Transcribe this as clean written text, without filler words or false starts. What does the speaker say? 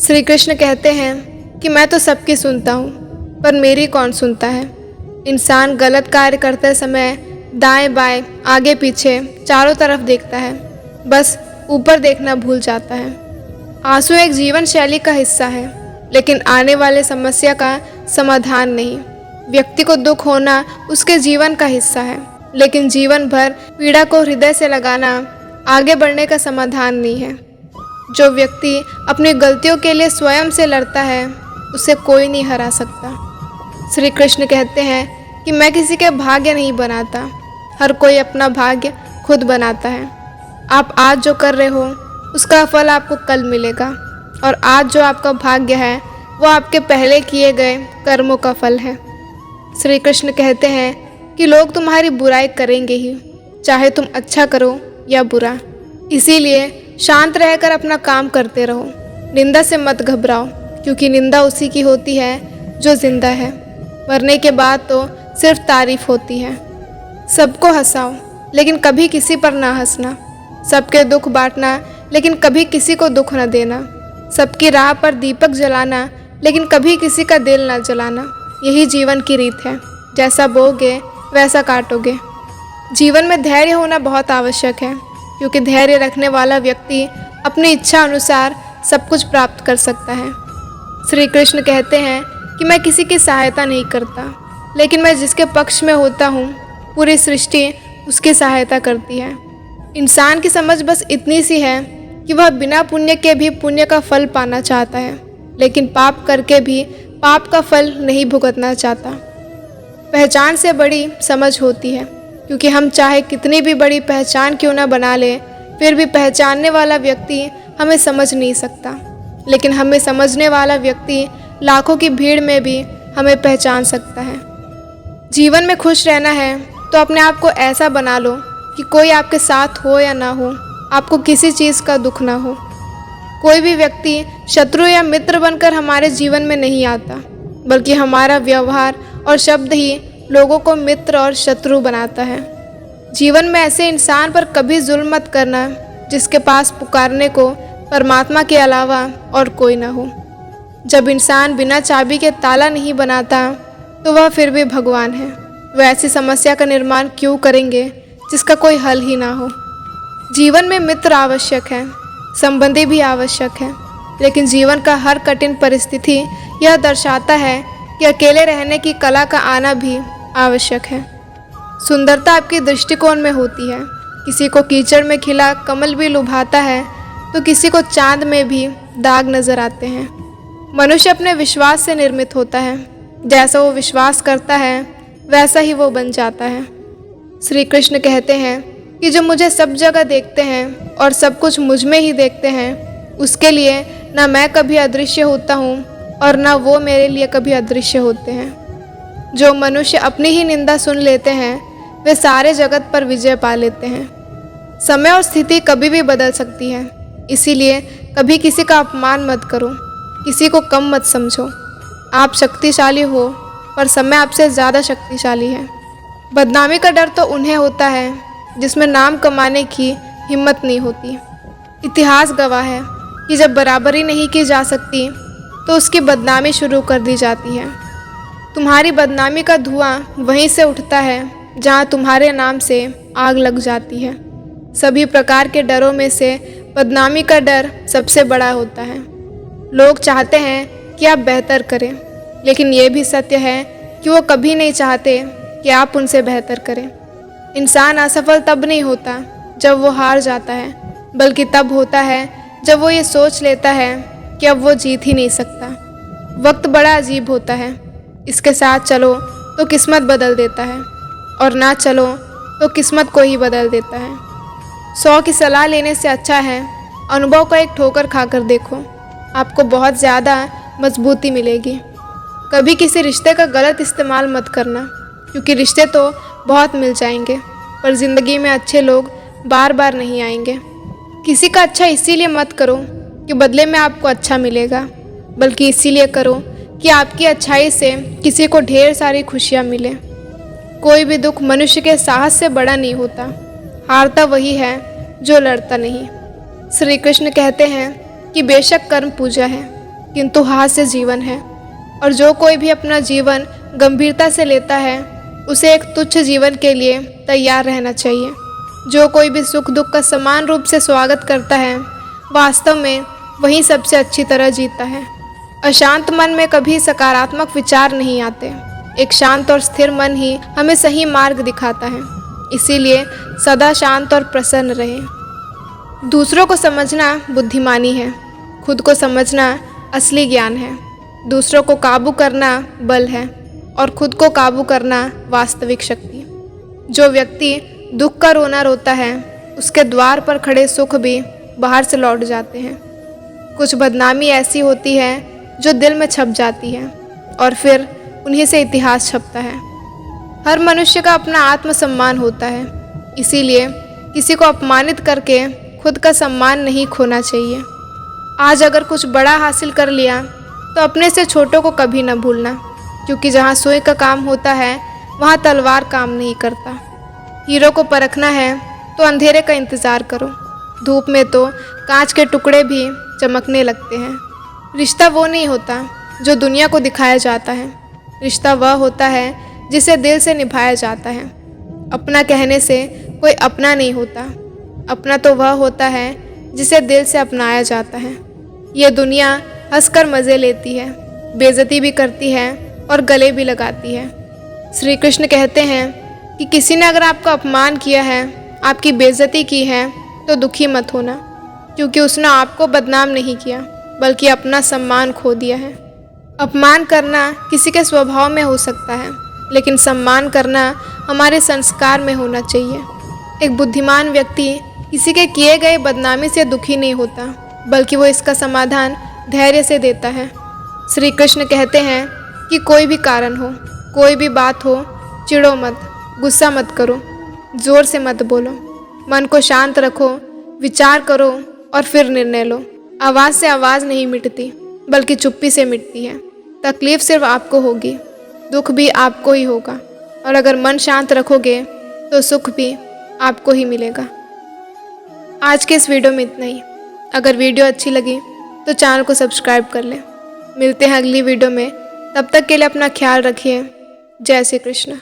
श्री कृष्ण कहते हैं कि मैं तो सबकी सुनता हूँ, पर मेरी कौन सुनता है। इंसान गलत कार्य करते समय दाएं बाएं आगे पीछे चारों तरफ देखता है, बस ऊपर देखना भूल जाता है। आंसू एक जीवन शैली का हिस्सा है, लेकिन आने वाले समस्या का समाधान नहीं। व्यक्ति को दुख होना उसके जीवन का हिस्सा है, लेकिन जीवन भर पीड़ा को हृदय से लगाना आगे बढ़ने का समाधान नहीं है। जो व्यक्ति अपनी गलतियों के लिए स्वयं से लड़ता है, उसे कोई नहीं हरा सकता। श्री कृष्ण कहते हैं कि मैं किसी के भाग्य नहीं बनाता, हर कोई अपना भाग्य खुद बनाता है। आप आज जो कर रहे हो उसका फल आपको कल मिलेगा, और आज जो आपका भाग्य है वो आपके पहले किए गए कर्मों का फल है। श्री कृष्ण कहते हैं कि लोग तुम्हारी बुराई करेंगे ही, चाहे तुम अच्छा करो या बुरा। इसीलिए शांत रहकर अपना काम करते रहो। निंदा से मत घबराओ, क्योंकि निंदा उसी की होती है जो जिंदा है। मरने के बाद तो सिर्फ तारीफ होती है। सबको हंसाओ, लेकिन कभी किसी पर ना हंसना। सबके दुख बांटना, लेकिन कभी किसी को दुख न देना। सबकी राह पर दीपक जलाना, लेकिन कभी किसी का दिल ना जलाना। यही जीवन की रीत है, जैसा बोगे वैसा काटोगे। जीवन में धैर्य होना बहुत आवश्यक है, क्योंकि धैर्य रखने वाला व्यक्ति अपनी इच्छा अनुसार सब कुछ प्राप्त कर सकता है। श्री कृष्ण कहते हैं कि मैं किसी की सहायता नहीं करता, लेकिन मैं जिसके पक्ष में होता हूँ पूरी सृष्टि उसकी सहायता करती है। इंसान की समझ बस इतनी सी है कि वह बिना पुण्य के भी पुण्य का फल पाना चाहता है, लेकिन पाप करके भी पाप का फल नहीं भुगतना चाहता। पहचान से बड़ी समझ होती है, क्योंकि हम चाहे कितनी भी बड़ी पहचान क्यों ना बना ले, फिर भी पहचानने वाला व्यक्ति हमें समझ नहीं सकता। लेकिन हमें समझने वाला व्यक्ति लाखों की भीड़ में भी हमें पहचान सकता है। जीवन में खुश रहना है तो अपने आप को ऐसा बना लो कि कोई आपके साथ हो या ना हो, आपको किसी चीज़ का दुख ना हो। कोई भी व्यक्ति शत्रु या मित्र बनकर हमारे जीवन में नहीं आता, बल्कि हमारा व्यवहार और शब्द ही लोगों को मित्र और शत्रु बनाता है। जीवन में ऐसे इंसान पर कभी जुल्म मत करना जिसके पास पुकारने को परमात्मा के अलावा और कोई ना हो। जब इंसान बिना चाबी के ताला नहीं बनाता, तो वह फिर भी भगवान है। वह ऐसी समस्या का निर्माण क्यों करेंगे जिसका कोई हल ही ना हो। जीवन में मित्र आवश्यक है, संबंधी भी आवश्यक है, लेकिन जीवन का हर कठिन परिस्थिति यह दर्शाता है कि अकेले रहने की कला का आना भी आवश्यक है। सुंदरता आपके दृष्टिकोण में होती है। किसी को कीचड़ में खिला कमल भी लुभाता है, तो किसी को चांद में भी दाग नजर आते हैं। मनुष्य अपने विश्वास से निर्मित होता है। जैसा वो विश्वास करता है वैसा ही वो बन जाता है। श्री कृष्ण कहते हैं कि जो मुझे सब जगह देखते हैं और सब कुछ मुझ में ही देखते हैं, उसके लिए ना मैं कभी अदृश्य होता हूँ और ना वो मेरे लिए कभी अदृश्य होते हैं। जो मनुष्य अपनी ही निंदा सुन लेते हैं, वे सारे जगत पर विजय पा लेते हैं। समय और स्थिति कभी भी बदल सकती है, इसीलिए कभी किसी का अपमान मत करो, किसी को कम मत समझो। आप शक्तिशाली हो, पर समय आपसे ज़्यादा शक्तिशाली है। बदनामी का डर तो उन्हें होता है जिसमें नाम कमाने की हिम्मत नहीं होती। इतिहास गवाह है कि जब बराबरी नहीं की जा सकती, तो उसकी बदनामी शुरू कर दी जाती है। तुम्हारी बदनामी का धुआं वहीं से उठता है जहाँ तुम्हारे नाम से आग लग जाती है। सभी प्रकार के डरों में से बदनामी का डर सबसे बड़ा होता है। लोग चाहते हैं कि आप बेहतर करें, लेकिन ये भी सत्य है कि वो कभी नहीं चाहते कि आप उनसे बेहतर करें। इंसान असफल तब नहीं होता जब वो हार जाता है, बल्कि तब होता है जब वो ये सोच लेता है कि अब वो जीत ही नहीं सकता। वक्त बड़ा अजीब होता है, इसके साथ चलो तो किस्मत बदल देता है, और ना चलो तो किस्मत को ही बदल देता है। 100 की सलाह लेने से अच्छा है अनुभव का एक ठोकर खाकर देखो, आपको बहुत ज़्यादा मजबूती मिलेगी। कभी किसी रिश्ते का गलत इस्तेमाल मत करना, क्योंकि रिश्ते तो बहुत मिल जाएंगे, पर ज़िंदगी में अच्छे लोग बार बार नहीं आएंगे। किसी का अच्छा इसीलिए मत करो कि बदले में आपको अच्छा मिलेगा, बल्कि इसीलिए करो कि आपकी अच्छाई से किसी को ढेर सारी खुशियाँ मिले। कोई भी दुख मनुष्य के साहस से बड़ा नहीं होता। हारता वही है जो लड़ता नहीं। श्री कृष्ण कहते हैं कि बेशक कर्म पूजा है, किंतु हास्य जीवन है। और जो कोई भी अपना जीवन गंभीरता से लेता है उसे एक तुच्छ जीवन के लिए तैयार रहना चाहिए। जो कोई भी सुख दुख का समान रूप से स्वागत करता है वास्तव में वही सबसे अच्छी तरह जीता है। अशांत मन में कभी सकारात्मक विचार नहीं आते। एक शांत और स्थिर मन ही हमें सही मार्ग दिखाता है। इसीलिए सदा शांत और प्रसन्न रहें। दूसरों को समझना बुद्धिमानी है, खुद को समझना असली ज्ञान है। दूसरों को काबू करना बल है और खुद को काबू करना वास्तविक शक्ति। जो व्यक्ति दुख का रोना रोता है उसके द्वार पर खड़े सुख भी बाहर से लौट जाते हैं। कुछ बदनामी ऐसी होती है जो दिल में छप जाती है और फिर उन्हीं से इतिहास छपता है। हर मनुष्य का अपना आत्मसम्मान होता है, इसीलिए किसी को अपमानित करके खुद का सम्मान नहीं खोना चाहिए। आज अगर कुछ बड़ा हासिल कर लिया तो अपने से छोटों को कभी न भूलना, क्योंकि जहाँ सुई का काम होता है वहाँ तलवार काम नहीं करता। हीरो को परखना है तो अंधेरे का इंतज़ार करो। धूप में तो कांच के टुकड़े भी चमकने लगते हैं। रिश्ता वो नहीं होता जो दुनिया को दिखाया जाता है, रिश्ता वह होता है जिसे दिल से निभाया जाता है। अपना कहने से कोई अपना नहीं होता, अपना तो वह होता है जिसे दिल से अपनाया जाता है। ये दुनिया हंसकर मज़े लेती है, बेइज्जती भी करती है और गले भी लगाती है। श्री कृष्ण कहते हैं कि किसी ने अगर आपका अपमान किया है, आपकी बेइज्जती की है, तो दुखी मत होना, क्योंकि उसने आपको बदनाम नहीं किया बल्कि अपना सम्मान खो दिया है। अपमान करना किसी के स्वभाव में हो सकता है, लेकिन सम्मान करना हमारे संस्कार में होना चाहिए। एक बुद्धिमान व्यक्ति किसी के किए गए बदनामी से दुखी नहीं होता, बल्कि वो इसका समाधान धैर्य से देता है। श्री कृष्ण कहते हैं कि कोई भी कारण हो, कोई भी बात हो, चिढ़ो मत, गुस्सा मत करो, ज़ोर से मत बोलो, मन को शांत रखो, विचार करो और फिर निर्णय लो। आवाज़ से आवाज़ नहीं मिटती बल्कि चुप्पी से मिटती है। तकलीफ़ सिर्फ आपको होगी, दुख भी आपको ही होगा, और अगर मन शांत रखोगे तो सुख भी आपको ही मिलेगा। आज के इस वीडियो में इतना ही। अगर वीडियो अच्छी लगी तो चैनल को सब्सक्राइब कर लें। मिलते हैं अगली वीडियो में, तब तक के लिए अपना ख्याल रखिए। जय श्री कृष्ण।